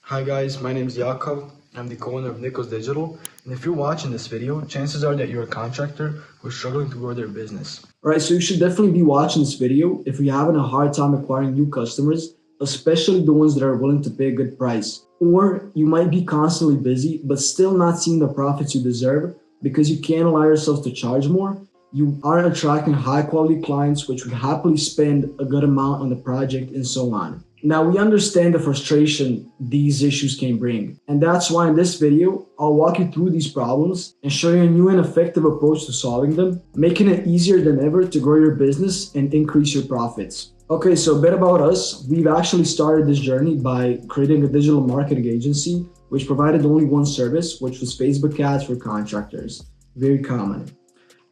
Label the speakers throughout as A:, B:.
A: Hi guys, my name is Yakov. I'm the co-owner of Nichols Digital. And if you're watching this video, chances are that you're a contractor who's struggling to grow their business.
B: Alright, so you should definitely be watching this video if you're having a hard time acquiring new customers, especially the ones that are willing to pay a good price. Or you might be constantly busy, but still not seeing the profits you deserve because you can't allow yourself to charge more. You aren't attracting high quality clients which would happily spend a good amount on the project and so on. Now, we understand the frustration these issues can bring. And that's why in this video, I'll walk you through these problems and show you a new and effective approach to solving them, making it easier than ever to grow your business and increase your profits. Okay, so a bit about us. We've actually started this journey by creating a digital marketing agency, which provided only one service, which was Facebook ads for contractors. Very common.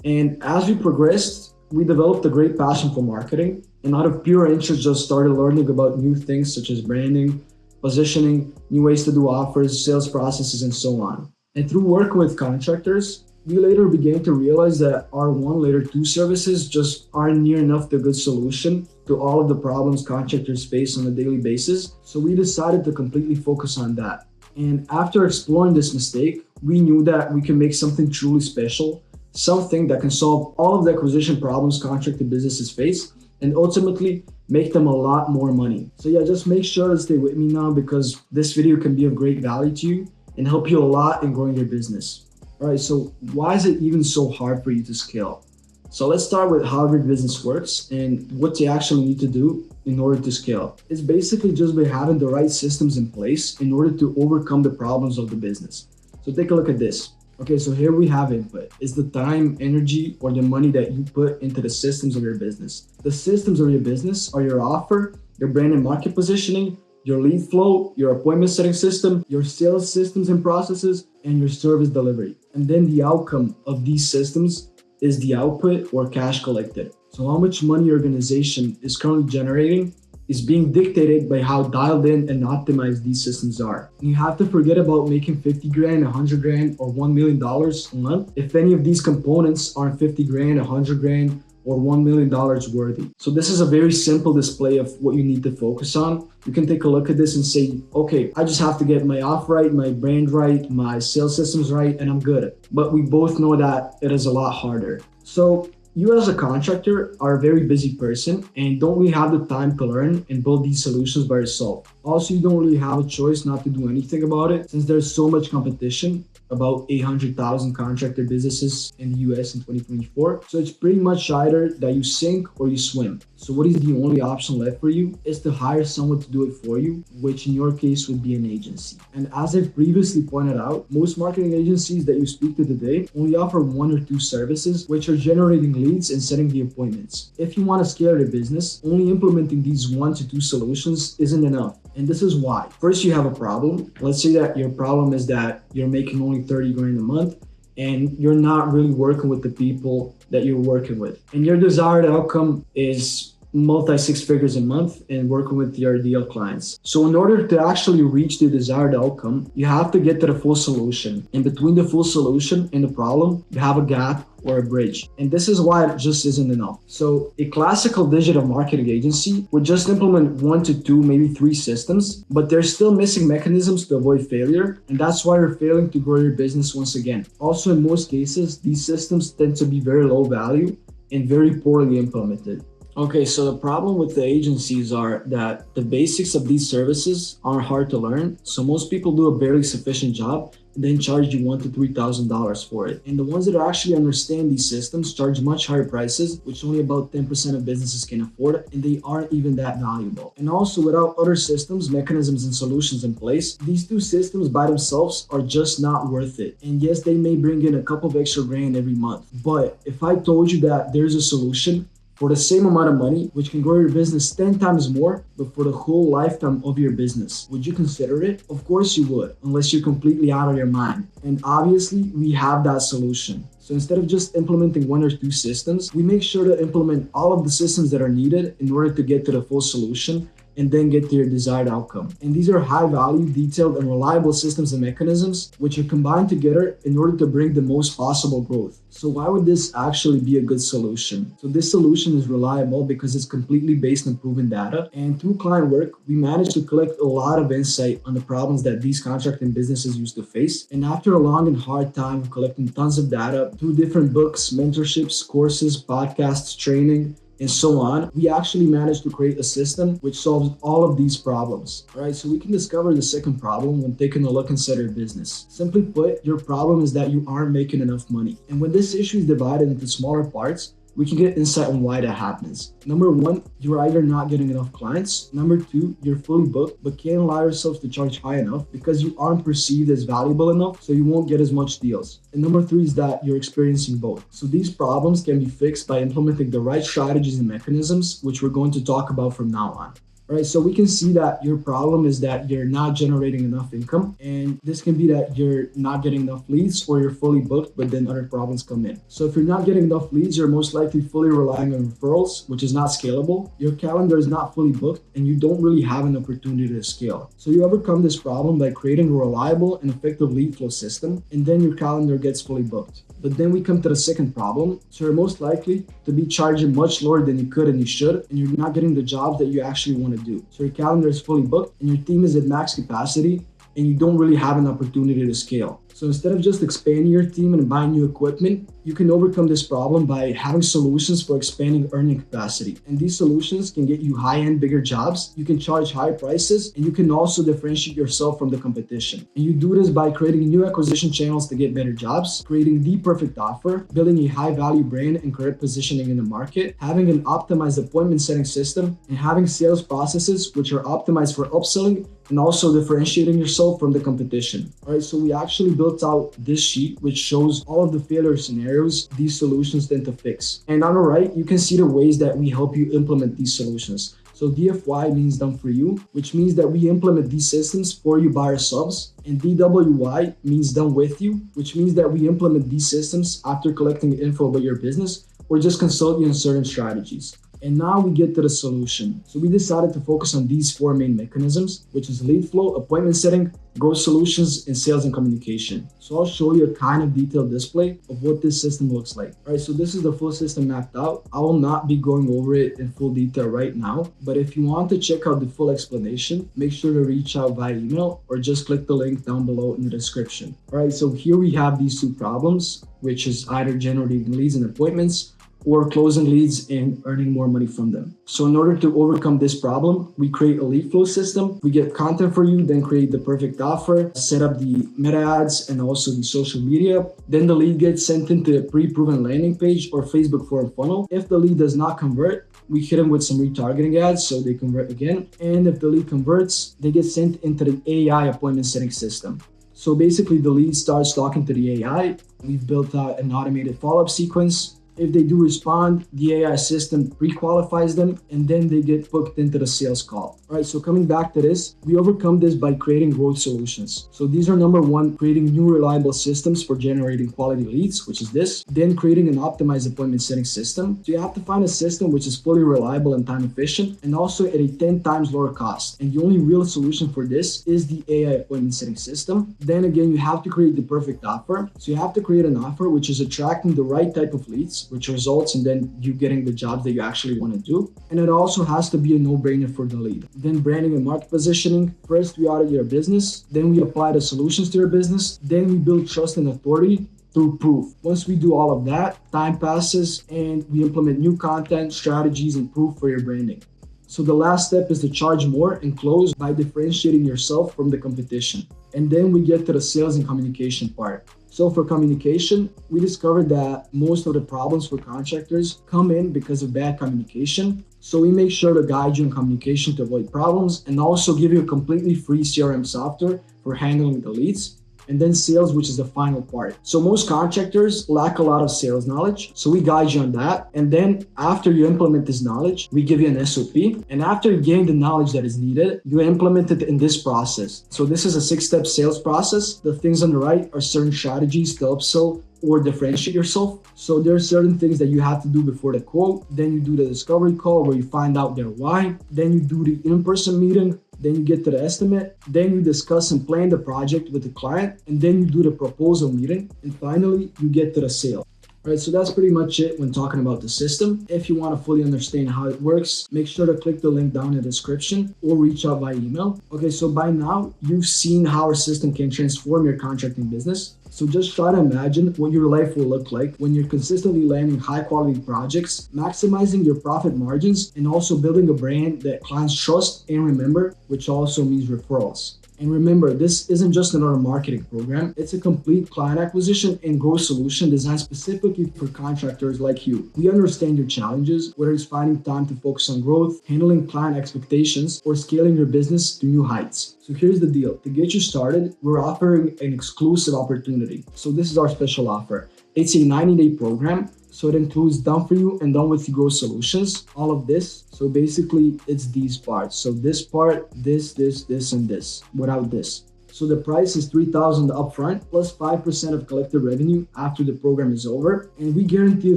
B: And as we progressed, we developed a great passion for marketing, and out of pure interest just started learning about new things such as branding, positioning, new ways to do offers, sales processes, and so on. And through working with contractors, we later began to realize that our Layer 2 services just aren't near enough the good solution to all of the problems contractors face on a daily basis. So we decided to completely focus on that. And after exploring this mistake, we knew that we can make something truly special, something that can solve all of the acquisition problems contractor businesses face and ultimately make them a lot more money. So yeah, just make sure to stay with me now because this video can be of great value to you and help you a lot in growing your business. All right, so why is it even so hard for you to scale? So let's start with how your business works and what you actually need to do in order to scale. It's basically just by having the right systems in place in order to overcome the problems of the business. So take a look at this. Okay, so here we have input. It's the time, energy, or the money that you put into the systems of your business. The systems of your business are your offer, your brand and market positioning, your lead flow, your appointment setting system, your sales systems and processes, and your service delivery. And then the outcome of these systems is the output or cash collected. So how much money your organization is currently generating is being dictated by how dialed in and optimized these systems are. And you have to forget about making 50 grand, 100 grand, or $1 million a month if any of these components aren't 50 grand, 100 grand, or $1 million worthy. So this is a very simple display of what you need to focus on. You can take a look at this and say, okay, I just have to get my offer right, my brand right, my sales systems right, and I'm good. But we both know that it is a lot harder. So you as a contractor are a very busy person and don't really have the time to learn and build these solutions by yourself. Also, you don't really have a choice not to do anything about it since there's so much competition, about 800,000 contractor businesses in the US in 2024. So it's pretty much either that you sink or you swim. So what is the only option left for you is to hire someone to do it for you, which in your case would be an agency. And as I've previously pointed out, most marketing agencies that you speak to today only offer one or two services, which are generating leads and setting the appointments. If you want to scale your business, only implementing these 1 to 2 solutions isn't enough. And this is why. First, you have a problem. Let's say that your problem is that you're making only 30 grand a month and you're not really working with the people that you're working with. And your desired outcome is multi-six figures a month and working with your ideal clients. So in order to actually reach the desired outcome, you have to get to the full solution. And between the full solution and the problem, you have a gap or a bridge. And this is why it just isn't enough. So a classical digital marketing agency would just implement 1 to 2, maybe 3 systems, but they're still missing mechanisms to avoid failure. And that's why you're failing to grow your business once again. Also, in most cases, these systems tend to be very low value and very poorly implemented. Okay, so the problem with the agencies are that the basics of these services are hard to learn. So most people do a barely sufficient job and then charge you $1,000 to $3,000 for it. And the ones that actually understand these systems charge much higher prices, which only about 10% of businesses can afford, and they aren't even that valuable. And also, without other systems, mechanisms, and solutions in place, these 2 systems by themselves are just not worth it. And yes, they may bring in a couple of extra grand every month. But if I told you that there's a solution for the same amount of money, which can grow your business 10 times more, but for the whole lifetime of your business, would you consider it? Of course you would, unless you're completely out of your mind. And obviously, we have that solution. So instead of just implementing 1 or 2 systems, we make sure to implement all of the systems that are needed in order to get to the full solution and then get to your desired outcome. And these are high value, detailed, and reliable systems and mechanisms which are combined together in order to bring the most possible growth. So why would this actually be a good solution? So this solution is reliable because it's completely based on proven data. And through client work, we managed to collect a lot of insight on the problems that these contracting businesses used to face. And after a long and hard time of collecting tons of data through different books, mentorships, courses, podcasts, training, and so on, we actually managed to create a system which solves all of these problems. All right, so we can discover the second problem when taking a look inside your business. Simply put, your problem is that you aren't making enough money. And when this issue is divided into smaller parts, we can get insight on why that happens. Number one, you're either not getting enough clients. Number two, you're fully booked, but can't allow yourself to charge high enough because you aren't perceived as valuable enough, so you won't get as much deals. And number three is that you're experiencing both. So these problems can be fixed by implementing the right strategies and mechanisms, which we're going to talk about from now on. Right, so we can see that your problem is that you're not generating enough income, and this can be that you're not getting enough leads or you're fully booked, but then other problems come in. So if you're not getting enough leads, you're most likely fully relying on referrals, which is not scalable. Your calendar is not fully booked, and you don't really have an opportunity to scale. So you overcome this problem by creating a reliable and effective lead flow system, and then your calendar gets fully booked. But then we come to the second problem. So you're most likely to be charging much lower than you could and you should, and you're not getting the jobs that you actually want to do. So your calendar is fully booked and your team is at max capacity, and you don't really have an opportunity to scale. So instead of just expanding your team and buying new equipment, you can overcome this problem by having solutions for expanding earning capacity. And these solutions can get you high-end, bigger jobs. You can charge higher prices, and you can also differentiate yourself from the competition. And you do this by creating new acquisition channels to get better jobs, creating the perfect offer, building a high-value brand and correct positioning in the market, having an optimized appointment setting system, and having sales processes which are optimized for upselling and also differentiating yourself from the competition. All right, so we actually built out this sheet which shows all of the failure scenarios these solutions tend to fix. And on the right, you can see the ways that we help you implement these solutions. So DFY means done for you, which means that we implement these systems for you by ourselves. And DWY means done with you, which means that we implement these systems after collecting info about your business or just consult you on certain strategies. And now we get to the solution. So we decided to focus on these four main mechanisms, which is lead flow, appointment setting, growth solutions, and sales and communication. So I'll show you a kind of detailed display of what this system looks like. All right, so this is the full system mapped out. I will not be going over it in full detail right now, but if you want to check out the full explanation, make sure to reach out via email or just click the link down below in the description. All right, so here we have these two problems, which is either generating leads and appointments or closing leads and earning more money from them. So in order to overcome this problem, we create a lead flow system. We get content for you, then create the perfect offer, set up the meta ads and also the social media. Then the lead gets sent into a pre-proven landing page or Facebook form funnel. If the lead does not convert, we hit them with some retargeting ads so they convert again. And if the lead converts, they get sent into the AI appointment setting system. So basically the lead starts talking to the AI. We've built out an automated follow-up sequence. If they do respond, the AI system pre-qualifies them and then they get booked into the sales call. All right, so coming back to this, we overcome this by creating growth solutions. So these are number one, creating new reliable systems for generating quality leads, which is this. Then creating an optimized appointment setting system. So you have to find a system which is fully reliable and time efficient and also at a 10 times lower cost. And the only real solution for this is the AI appointment setting system. Then again, you have to create the perfect offer. So you have to create an offer which is attracting the right type of leads, which results in then you getting the jobs that you actually want to do. And it also has to be a no-brainer for the lead. Then branding and market positioning. First, we audit your business. Then we apply the solutions to your business. Then we build trust and authority through proof. Once we do all of that, time passes and we implement new content, strategies, and proof for your branding. So the last step is to charge more and close by differentiating yourself from the competition. And then we get to the sales and communication part. So for communication, we discovered that most of the problems for contractors come in because of bad communication. So we make sure to guide you in communication to avoid problems and also give you a completely free CRM software for handling the leads. And then sales, which is the final part. So most contractors lack a lot of sales knowledge. So we guide you on that. And then after you implement this knowledge, we give you an SOP. And after you gain the knowledge that is needed, you implement it in this process. So this is a 6-step sales process. The things on the right are certain strategies to upsell or differentiate yourself. So there are certain things that you have to do before the quote. Then you do the discovery call where you find out their why. Then you do the in-person meeting. Then you get to the estimate. Then you discuss and plan the project with the client. And then you do the proposal meeting. And finally, you get to the sale. Right, so that's pretty much it when talking about the system. If you want to fully understand how it works, make sure to click the link down in the description or reach out by email. Okay, so by now, you've seen how our system can transform your contracting business. So just try to imagine what your life will look like when you're consistently landing high quality projects, maximizing your profit margins, and also building a brand that clients trust and remember, which also means referrals. And remember, this isn't just another marketing program. It's a complete client acquisition and growth solution designed specifically for contractors like you. We understand your challenges, whether it's finding time to focus on growth, handling client expectations, or scaling your business to new heights. So here's the deal. To get you started, we're offering an exclusive opportunity. So this is our special offer. It's a 90-day program. So it includes done for you and done with you growth solutions, all of this. So basically it's these parts. So this part, this, and this, without this. So the price is $3,000 upfront plus 5% of collected revenue after the program is over. And we guarantee a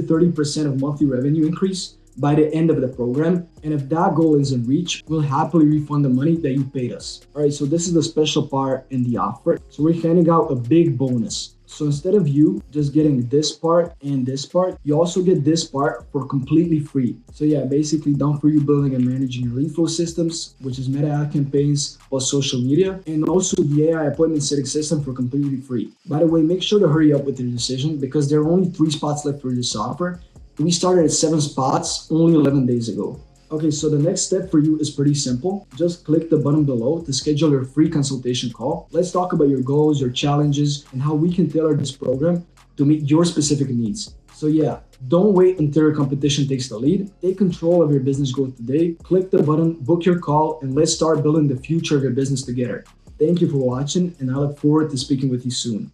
B: 30% of monthly revenue increase by the end of the program. And if that goal isn't reached, we'll happily refund the money that you paid us. All right, so this is the special part in the offer. So we're handing out a big bonus. So instead of you just getting this part and this part, you also get this part for completely free. So yeah, basically done for you building and managing your lead flow systems, which is meta ad campaigns plus social media, and also the AI appointment setting system for completely free. By the way, make sure to hurry up with your decision because there are only 3 spots left for this offer. We started at 7 spots only 11 days ago. Okay, so the next step for you is pretty simple. Just click the button below to schedule your free consultation call. Let's talk about your goals, your challenges, and how we can tailor this program to meet your specific needs. So yeah, don't wait until your competition takes the lead. Take control of your business growth today. Click the button, book your call, and let's start building the future of your business together. Thank you for watching, and I look forward to speaking with you soon.